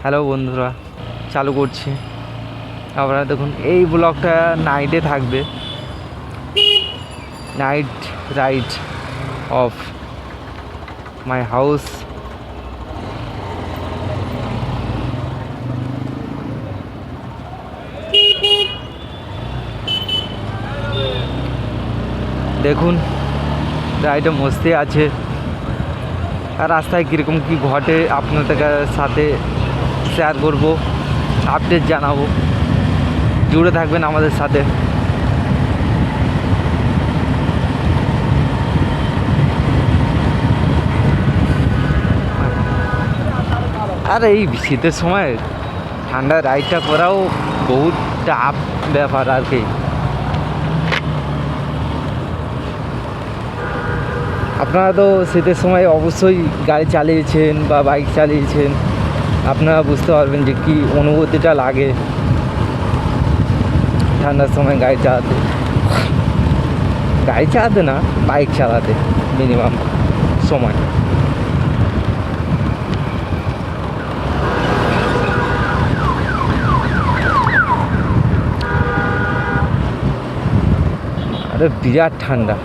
Hello বন্ধুরা, চালু করছি। আপনারা দেখুন, এই ব্লগটা নাইটে থাকবে, night ride of my house. দেখুন রাইডে মস্তি আছে, আর রাস্তায় কীরকম কী ঘটে আপনাদের সাথে শেয়ার করব, আপডেট জানাবো। জুড়ে থাকবেন আমাদের সাথে। আর এই শীতের সময় ঠান্ডা রাইডটা করাও বহুত টাফ ব্যাপার আর কি। আপনারা তো শীতের সময় অবশ্যই গাড়ি চালিয়েছেন বা বাইক চালিয়েছেন, আপনারা বুঝতে পারবেন যে কী অনুভূতিটা লাগে ঠান্ডার সময় গাড়ি চালাতে না, বাইক চালাতে মিনিমাম সময়। আরে বিরাট ঠান্ডা।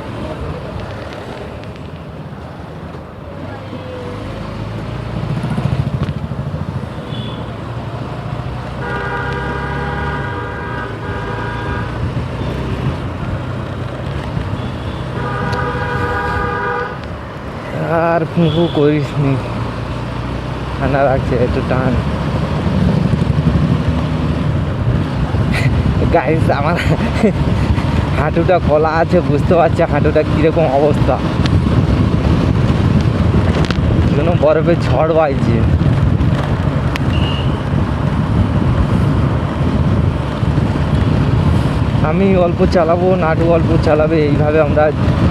আর ফুঁকু করিস নি, ঠান্ডা লাগছে একটু টান। গাইস, আমার হাঁটুটা খোলা আছে, বুঝতে পারছি হাঁটুটা কীরকম অবস্থা। যেন বরফের ঝড় বাইছে। আমি অল্প চালাবো, নাটু অল্প চালাবে, এইভাবে আমরা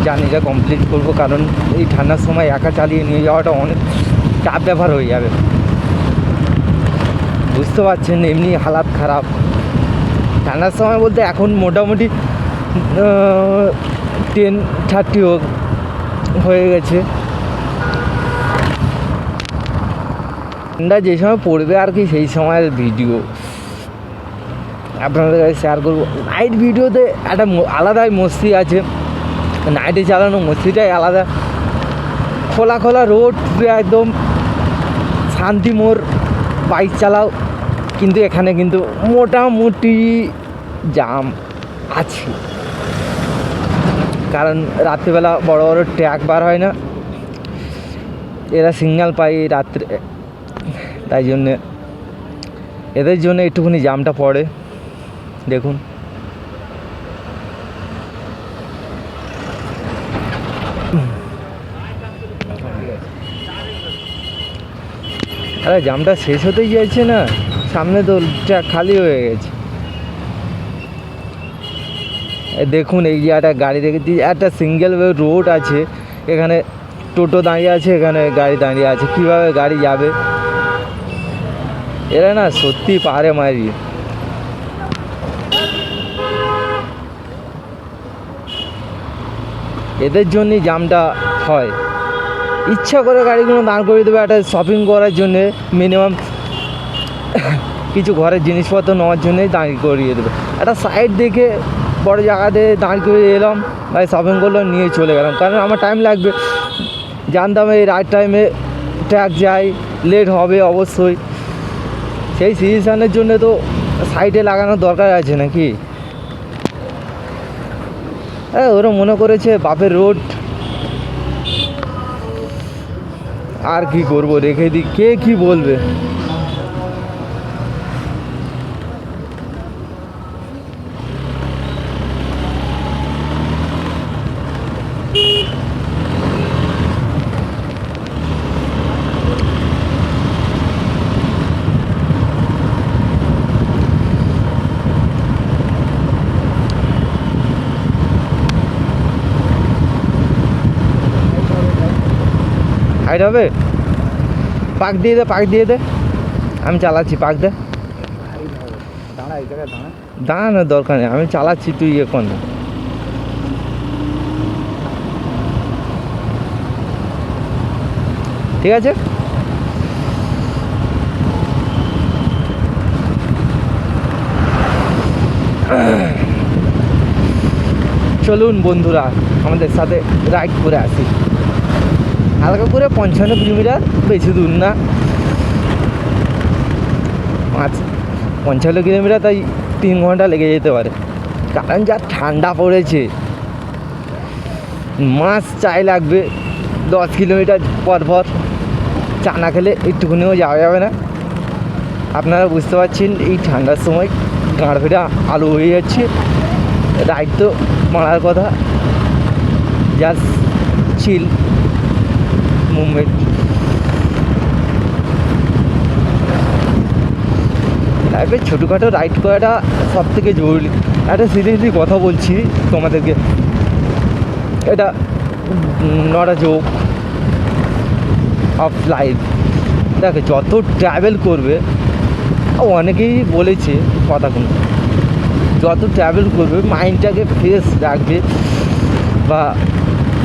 জার্নিটা কমপ্লিট করব। কারণ এই ঠান্ডার সময় একা চালিয়ে নিয়ে যাওয়াটা অনেক চাপ ব্যাপার হয়ে যাবে, বুঝতে পারছেন। এমনি হালাত খারাপ ঠান্ডার সময় বলতে এখন মোটামুটি 10:30 হয়ে গেছে। ঠান্ডা যে সময় পড়বে আর কি, সেই সময়ের ভিডিও আপনাদের কাছে শেয়ার করবো। নাইট ভিডিওতে একটা আলাদাই মস্তি আছে, নাইটে চালানো মস্তিটাই আলাদা। খোলা খোলা রোড, একদম শান্তি মোর বাইক চালাও। কিন্তু এখানে কিন্তু মোটামুটি জাম আছে, কারণ রাত্রিবেলা বড় বড় ট্র্যাক বার হয় না, এরা সিগন্যাল পায় রাত্রে, তাই জন্যে এদের জন্য একটুখানি জামটা পড়ে। দেখুন আরে জামটা শেষ হতেই যাচ্ছে না, সামনে তো ট্র্যাক খালি হয়ে গেছে। দেখুন এই জায়গাটা গাড়ি দেখেছি, একটা সিঙ্গেল রোড আছে, এখানে টোটো দাঁড়িয়ে আছে, এখানে গাড়ি দাঁড়িয়ে আছে, কীভাবে গাড়ি যাবে? এরা না সত্যি পারে মারি। এদের জন্যই জামটা হয়, ইচ্ছা করে গাড়িগুলো দাঁড় করিয়ে দেবে একটা শপিং করার জন্যে, মিনিমাম কিছু ঘরের জিনিসপত্র নেওয়ার জন্যই দাঁড়িয়ে করিয়ে দেবে। একটা সাইড দেখে বড় জায়গাতে দাঁড় করে এলাম, ভাই শপিং করলাম, নিয়ে চলে গেলাম। কারণ আমার টাইম লাগবে, জানতাম এই রাইট টাইমে ট্র্যাক যায়, লেট হবে অবশ্যই। সেই সিচুয়েশানের জন্য তো সাইডে লাগানোর দরকার আছে নাকি। হ্যাঁ, ওরা মনে করেছে বাপের রোড, আর কি করব, রেখে দিই, কে কি বলবে। হাইট হবে, পাক দিয়ে দে, পাক দিয়ে দে, আমি চালাচ্ছি, পাক দে। দাঁড়ানোর দরকার নেই, আমি চালাচ্ছি, তুই ইয়ে কর না। ঠিক আছে। চলুন বন্ধুরা আমাদের সাথে রাইড করে আসি। হালকা করে 55 কিলোমিটার, বেশি দূর না, 55 কিলোমিটার, তাই 3 ঘন্টা লেগে যেতে পারে। কারণ যা ঠান্ডা পড়েছে, মাছ চাই লাগবে 10 কিলোমিটার পর পর। চা না খেলে একটুখানিও যাওয়া যাবে না। আপনারা বুঝতে পারছেন এই ঠান্ডার সময় গাঁড় ফেরা আলু হয়ে যাচ্ছে। রাইড তো মারার কথা, জাস্ট চিল মুভমেন্ট। লাইফে ছোটোখাটো রাইড করাটা সব থেকে জরুরি। একটা সিরিয়াসলি কথা বলছি তোমাদেরকে, এটা not a joke of life. দেখো যত ট্রাভেল করবে, অনেকেই বলেছে কথাগুলো, যত ট্রাভেল করবে মাইন্ডটাকে ফ্রেশ রাখবে, বা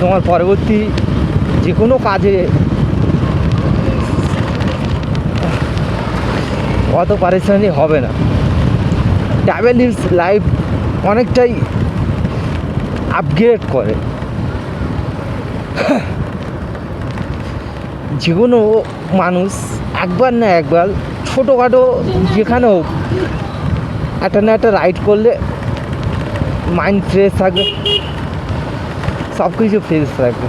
তোমার পরবর্তী যে কোনো কাজে অত পারেশানি হবে না। ট্রাভেল ইজ লাইফ অনেকটাই আপগ্রেড করে। যে কোনো মানুষ একবার না একবার ছোটোখাটো যেখানে হোক একটা না একটা রাইড করলে মাইন্ড ফ্রেশ থাকবে, সব কিছু ফ্রেশ থাকবে।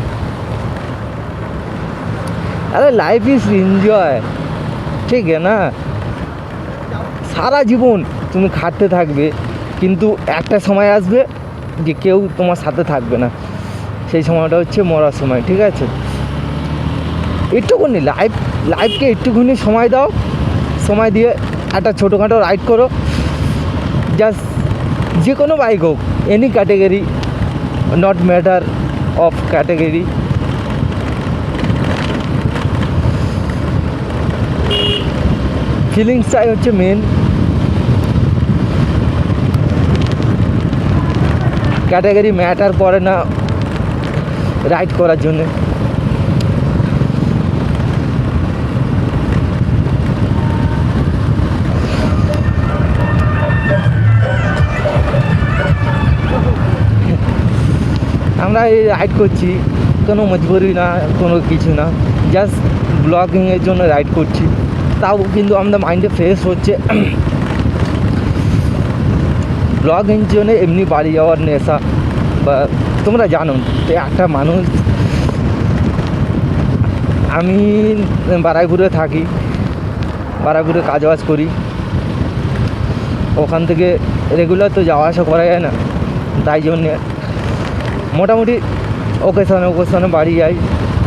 আরে লাইফ ইজ এনজয়, ঠিক না? সারা জীবন তুমি খাটতে থাকবে, কিন্তু একটা সময় আসবে যে কেউ তোমার সাথে থাকবে না। সেই সময়টা হচ্ছে মরার সময়, ঠিক আছে? একটুখানি লাইফকে একটুখানি সময় দাও, সময় দিয়ে একটা ছোটোখাটো রাইড করো। জাস্ট যে কোনো বাইক হোক, any category, not matter of category. ফিলিংসটাই হচ্ছে মেন, ক্যাটাগরি ম্যাটার করে না রাইড করার জন্যে। আমরা এই রাইড করছি, কোনো মজবুরি না, কোনো কিছু না, জাস্ট ব্লগিংয়ের জন্য রাইড করছি। তাও কিন্তু আমাদের মাইন্ডে ফ্রেশ হচ্ছে। ব্লগিং জন্য এমনি বাড়ি যাওয়ার নেশা, বা তোমরা জানো একটা মানুষ, আমি বারাইপুরে থাকি, বারাইপুরে কাজবাজ করি, ওখান থেকে রেগুলার তো যাওয়া আসা করা যায় না, তাই জন্যে মোটামুটি ওকেশনে বাড়ি যাই,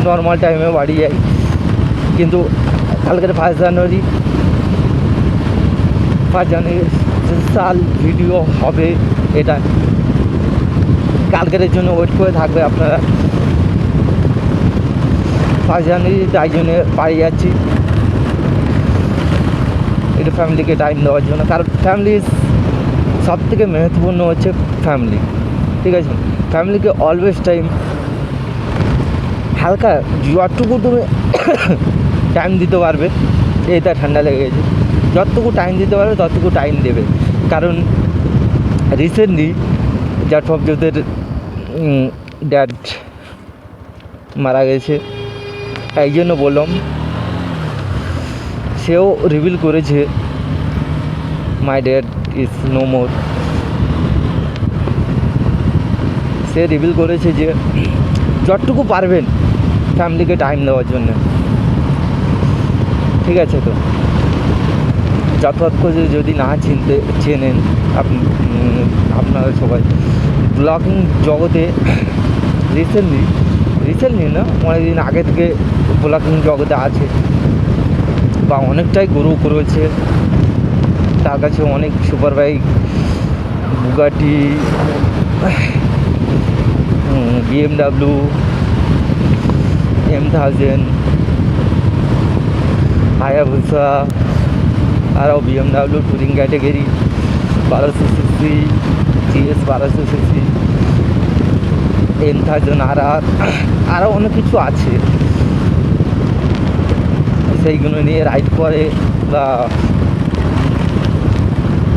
নর্মাল টাইমে বাড়ি যাই। কিন্তু কালকের 1 জানুয়ারি স্পেশাল ভিডিও হবে, এটা কালকের জন্য ওয়েট করে থাকবে আপনারা। 1 জানুয়ারি, তাই জন্যে বাড়ি যাচ্ছি, এটা ফ্যামিলিকে টাইম দেওয়ার জন্য। কারণ ফ্যামিলি সব থেকে महत्वपूर्ण হচ্ছে ফ্যামিলি, ঠিক আছে? ফ্যামিলিকে অলওয়েজ টাইম, হালকা যতটুকু তুমি টাইম দিতে পারবে, এইটা ঠান্ডা লেগে গেছে, যতটুকু টাইম দিতে পারবে ততটুকু টাইম দেবে। কারণ রিসেন্টলি জাটফবজোদের ড্যাড মারা গেছে, এই জন্য বললাম। সেও রিভিল করেছে my dad is no more. সে রিভিল করেছে যে যতটুকু পারবেন ফ্যামিলিকে টাইম দেওয়ার জন্য, ঠিক আছে? তো যথার্থ করে যদি না চেনেন আপনারা সবাই, ব্লগিং জগতে রিসেন্টলি না, অনেকদিন আগে থেকে ব্লগিং জগতে আছে, বা অনেকটাই গ্রো করেছে। তার কাছে অনেক super bike, Bugatti, BMW M1000, Hayabusa, আরও BMW touring category 1200 CC, GS 1200 CC, M1000 আরও অনেক কিছু আছে। সেইগুলো নিয়ে রাইড করে, বা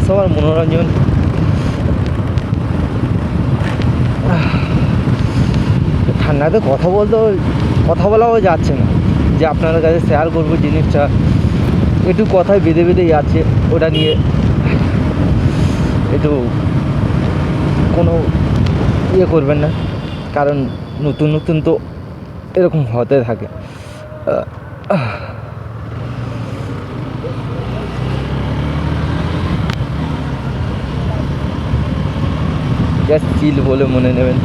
সবার মনোরঞ্জন না তো কথা বলাও যাচ্ছে না যে আপনাদের কাছে শেয়ার করবো জিনিসটা, একটু কথায় বেঁধে বেঁধেই আছে, ওটা নিয়ে একটু কোনো ইয়ে করবেন না, কারণ নতুন নতুন তো এরকম হতে থাকে। জাস্ট চিল বলে মনে নেবেন।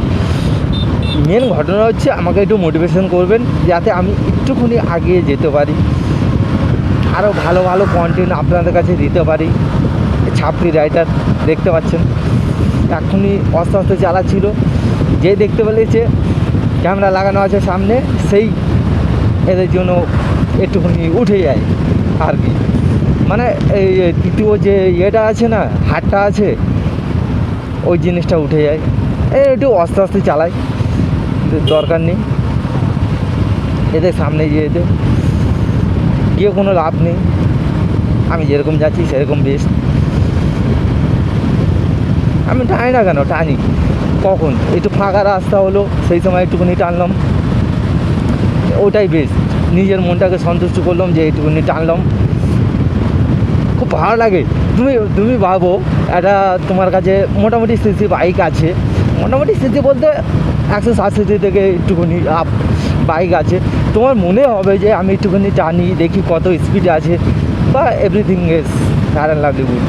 মেন ঘটনা হচ্ছে আমাকে একটু মোটিভেশন করবেন যাতে আমি একটুখানি আগিয়ে যেতে পারি, আরও ভালো ভালো কন্টেন্ট আপনাদের কাছে দিতে পারি। ছাপড়ি রাইটার দেখতে পাচ্ছেন এখনই আস্তে আস্তে চালাচ্ছিল, যে দেখতে পেলেছে ক্যামেরা লাগানো আছে সামনে, সেই এদের জন্য একটুখানি উঠে যায় আর কি। মানে এই তৃতীয় যে ইয়েটা আছে না, হাটটা আছে, ওই জিনিসটা উঠে যায়। একটু আস্তে আস্তে চালাই, দরকার নেই এদের সামনে গিয়ে কোনো লাভ নেই। আমি যেরকম যাচ্ছি সেরকম বেস্ট। আমি টানি না কেন, টানি কখন একটু ফাঁকা রাস্তা হলো সেই সময় একটুখানি টানলাম, ওটাই বেস্ট। নিজের মনটাকে সন্তুষ্ট করলাম যে একটুখানি টানলাম, খুব ভালো লাগে। তুমি ভাবো একটা তোমার কাছে মোটামুটি সিসি বাইক আছে, মোটামুটি সিসি বলতে 160 সিসি থেকে একটুখানি আপ বাইক আছে, তোমার মনে হবে যে আমি একটুখানি টানি দেখি কত স্পিড আছে বা everything is fair and lovely good.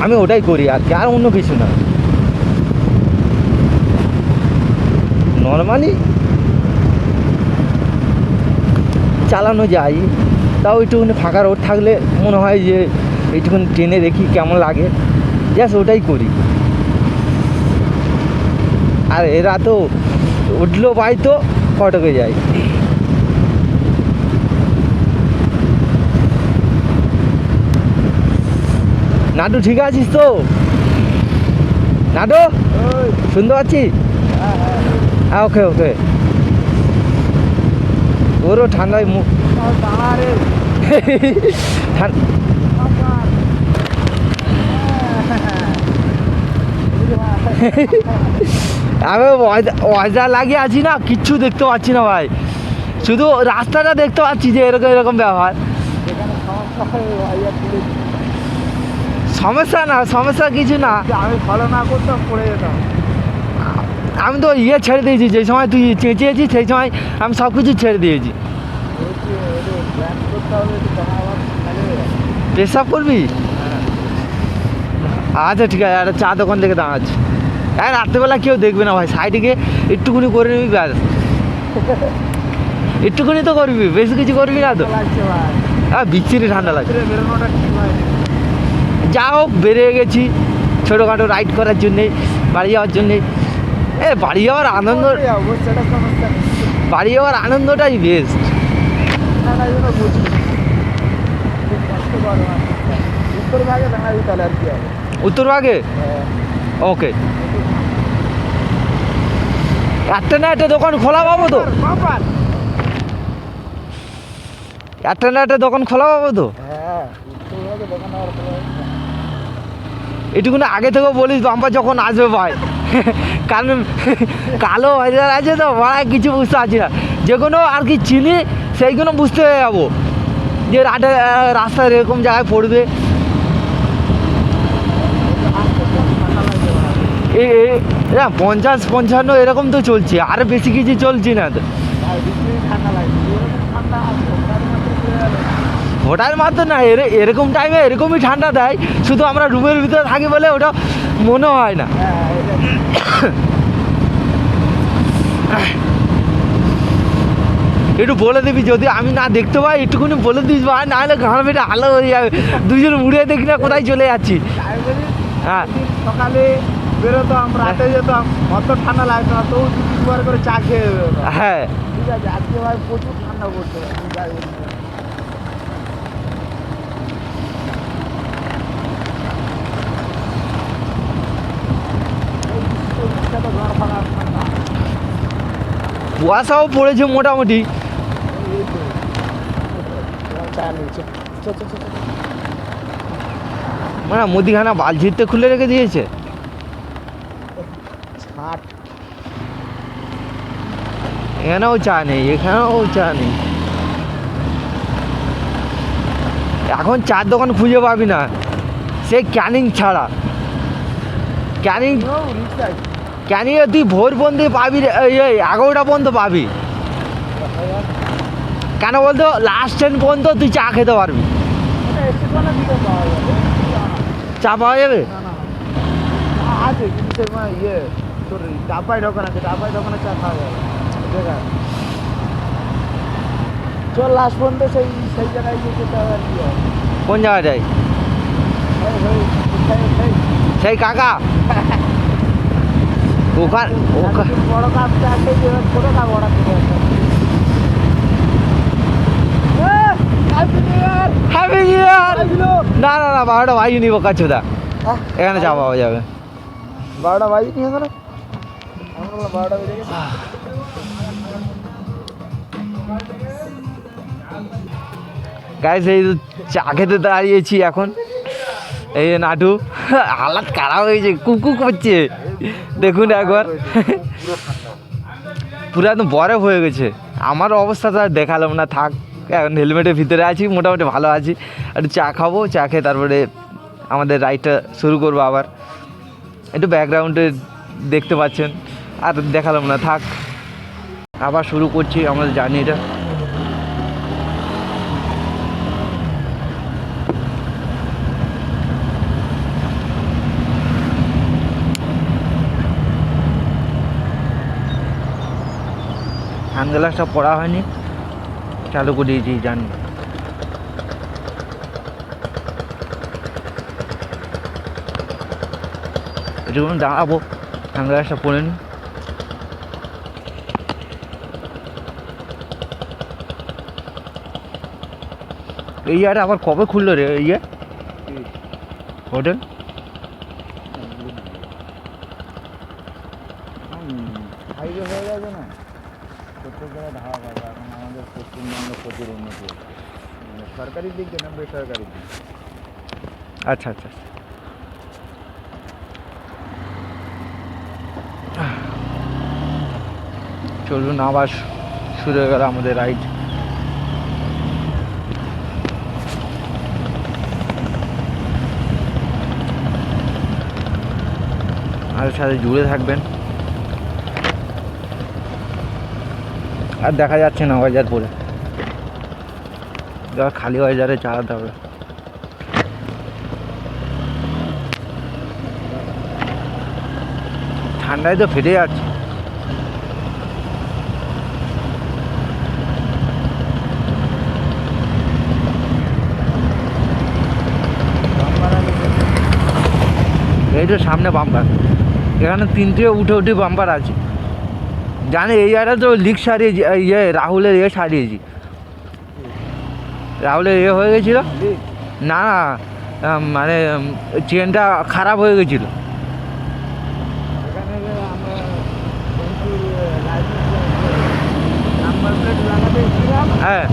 আমি ওটাই করি আর কি, আর অন্য কিছু না। নর্মালি চালানো যায়, তাও একটুখানি ফাঁকা রোড থাকলে মনে হয় যে একটুখানি ট্রেনে দেখি কেমন লাগে, জাস্ট ওটাই করি। আর এরা তো উঠলো পাই তো ফটকে যায়। নাটু ঠিক আছিস তো? নাটু শুনতে পাচ্ছি? হ্যাঁ ওকে ওকে। ওরও ঠান্ডায় মুখ আমি ওয়াজা লাগিয়ে আছি না, কিচ্ছু দেখতে পাচ্ছি না ভাই, শুধু রাস্তাটা দেখতে পাচ্ছি যে এরকম এরকম ব্যাপার। সমস্যা কিছু না, আমি ফলো না করতাম পড়ে যেতাম। আমি তো ছেড়ে দিয়েছি, যে সময় তুই চেঁচিয়েছিস সেই সময় আমি সব কিছু ছেড়ে দিয়েছি। পেশাব করবি? আচ্ছা ঠিক আছে, একটা চা দোকান থেকে দাঁড়াচ্ছি। হ্যাঁ রাত্রেবেলা কেউ দেখবে না ভাই, সাইডে একটুকুনি করে নিবি ব্যাস, একটুকুনি তো করবি, বেশি কিছু করবি না তো। হ্যাঁ বিচ্ছিরি ঠান্ডা লাগছে। যা হোক বেরিয়ে গেছি ছোটোখাটো রাইড করার জন্যে, বাড়ি যাওয়ার জন্যে। বাড়ি যাওয়ার আনন্দটাই বেস্ট। উত্তরভাগে ওকে, একটা না একটা দোকান খোলা পাবো তো, একটা না একটা দোকান খোলা পাবো তো। এটুকুনি আগে থেকেও বলিস বাম্পা যখন আসবে ভাই, কারণ কালো বাজার আছে তো ভাড়া কিছু বুঝতে পারছি না, যে কোনো আর কি চিনি সেইগুলো বুঝতে হয়ে যাবো যে রাস্তায় এরকম জায়গায় পড়বে। এই 50-55 এরকম তো চলছে, আর বেশি কিছু চলছে না তো। ওটার মাত্র না, এরকম টাইমে এরকমই ঠান্ডা দেয়, শুধু আমরা রুমের ভিতরে থাকি বলে ওটা মনে হয় না। একটু বলে দিবি যদি আমি না দেখতে পাই, একটুখানি বলে দিস ভাই, না হলে ঘাড় বেটে আলো হয়ে যাবে, দুজন উড়ে দেখি না কোথায় চলে যাচ্ছি। হ্যাঁ সকালে বেরোতাম, রাতে যেতাম, অত ঠান্ডা লাগতো না, তো দুবার করে চা খেয়ে বেরোতাম। হ্যাঁ ঠিক আছে, আজকে ভাই প্রচুর ঠান্ডা পড়ছে। কুয়াশাও পড়েছে মোটামুটি। মানে মুদিখানা বালছিতে খুলে রেখে দিয়েছে। এখানেও চা নেই, এখানেও চা নেই। এখন চার দোকান খুঁজে পাবি না, সেই ক্যানিং ছাড়া। ক্যানিং ক্যানিংয়ে তুই ভোর পর্যন্ত পাবি, এই 11টা পর্যন্ত পাবি। কেন বলতো, লাস্ট ট্রেন পর্যন্ত তুই চা খেতে পারবি। চা পাওয়া যাবে? আছে কিন্তু ইয়ে তোর ডাব্বাই দোকান আছে, ডাব্বাই দোকানে চা খাওয়া যাবে। চল লাস্ট পর্যন্ত সেই সেই জায়গায় গিয়ে খেতে হবে আর কি হবে। কোন জায়গাটায়? সেই কাকা ওখান বড় কাপটা আছে, ছোটো কাপ অর্ডার করে হ্যাপি নিউ ইয়ার। না না না, 12টা বাজিনি বোকা চোদা, এখানে চা পাওয়া যাবে। 12টা বাজিনি এখানে, আমরা 12টা বেজে গেছে। গাইস এই চা খেতে দাঁড়িয়েছি এখন। এই যে নাটু হালাত খারাপ হয়েছে, কুকু করছে দেখুন একবার। পুরো একদম বরফ হয়ে গেছে। আমার অবস্থাটা আর দেখালাম না, থাক। এখন হেলমেটের ভিতরে আছি, মোটামুটি ভালো আছি। একটু চা খাবো, চা খেয়ে তারপরে আমাদের রাইডটা শুরু করবো আবার। একটু ব্যাকগ্রাউন্ডে দেখতে পাচ্ছেন, আর দেখালাম না, থাক। আবার শুরু করছি আমাদের জার্নিটা। হ্যান্ড গ্লাসটা পড়া হয়নি, চালু করে দিয়েছি জানি। একটু দাঁড়াবো, হ্যান্ড গ্লাসটা পরে নি। এই জায়গাটা আবার কবে খুললো রে এই হোটেল? হাইওয়ে হয়ে যাবে না, প্রত্যেক জায়গায় ধাওয়া পাবে। এখন আমাদের পশ্চিমবঙ্গ প্রচুর উন্নতি হচ্ছে, সরকারি দিক দিয়ে না বেসরকারি দিক। আচ্ছা আচ্ছা, চলুন আবার শুরু হয়ে গেল আমাদের রাইড। আমাদের সাথে জুড়ে থাকবেন। আর দেখা যাচ্ছে না বাজার পরে, এবার খালি বাজারে চালাতে হবে। ঠান্ডায় তো ফেটে যাচ্ছে। এই তো সামনে বাম্পার, এখানে 3টে উঠে বাম্পার আছে। জানি এই জায়গাটা তো লিক সারিয়েছি, রাহুলের সারিয়েছি। রাহুলের হয়ে গেছিলো না, মানে চেনটা খারাপ হয়ে গেছিলো। এখানে আমরা নাম্বার প্লেট লাগাতে এসেছিলাম, হ্যাঁ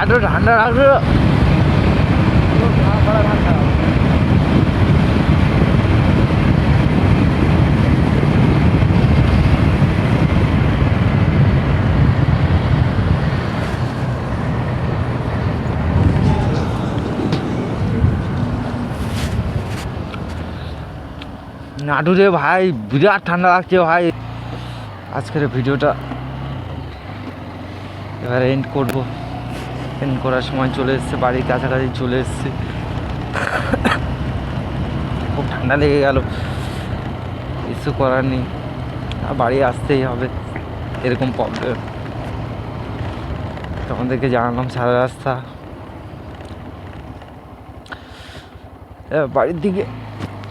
এত ঠান্ডা লাগছে। নাটুরে ভাই বিরাট ঠান্ডা লাগছে ভাই। আজকের ভিডিওটা এবার এন্ড করবো। এন্ড করার সময় চলে এসছে, বাড়ির কাছাকাছি চলে এসছে। খুব ঠান্ডা লেগে গেল, কিছু করার নেই, আর বাড়ি আসতেই হবে, এরকম প্রবলেম। তোমাদেরকে জানালাম সারা রাস্তা। বাড়ির দিকে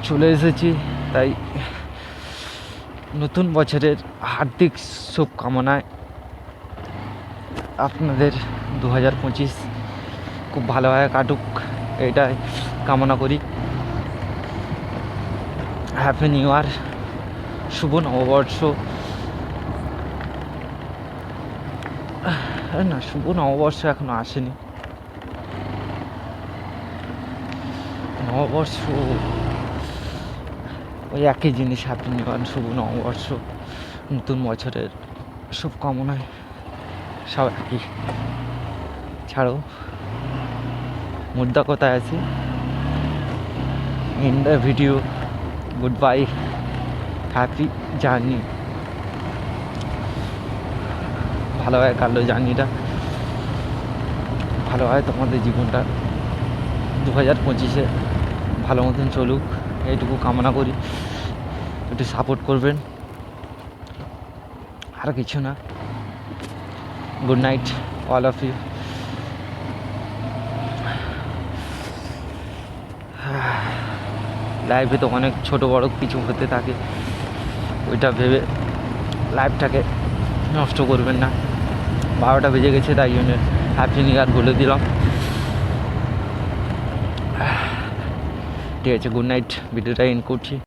চলে এসেছি, তাই নতুন বছরের হার্দিক শুভকামনায় আপনাদের 2025 খুব ভালোভাবে কাটুক, এটাই কামনা করি। হ্যাপি নিউ ইয়ার, শুভ নববর্ষ। না, শুভ নববর্ষ এখনো আসেনি। নববর্ষ ওই একই জিনিস, হ্যাপি নিউ ইয়ার, শুভ নববর্ষ, নতুন বছরের শুভকামনায় সব একই। ছাড়ো, মুদ্রা কোথায় আছি। In the video, good bye, happy journey. ভালোভাবে কাটলো জার্নিটা, ভালোভাবে তোমাদের জীবনটা 2025-এ ভালো মতন চলুক, এইটুকু কামনা করি। একটু সাপোর্ট করবেন, আর কিছু না। Good night all of you. লাইফে তো অনেক ছোট বড় কিছু হতে থাকে, ওইটা ভেবে লাইফটাকে নষ্ট করবেন না। 12টা বেজে গেছে, তাই জন্য হ্যাপি নিউ ইয়ার বলে দিলাম। ঠিক আছে, গুড নাইট, ভিডিওটা এন্ড করছি।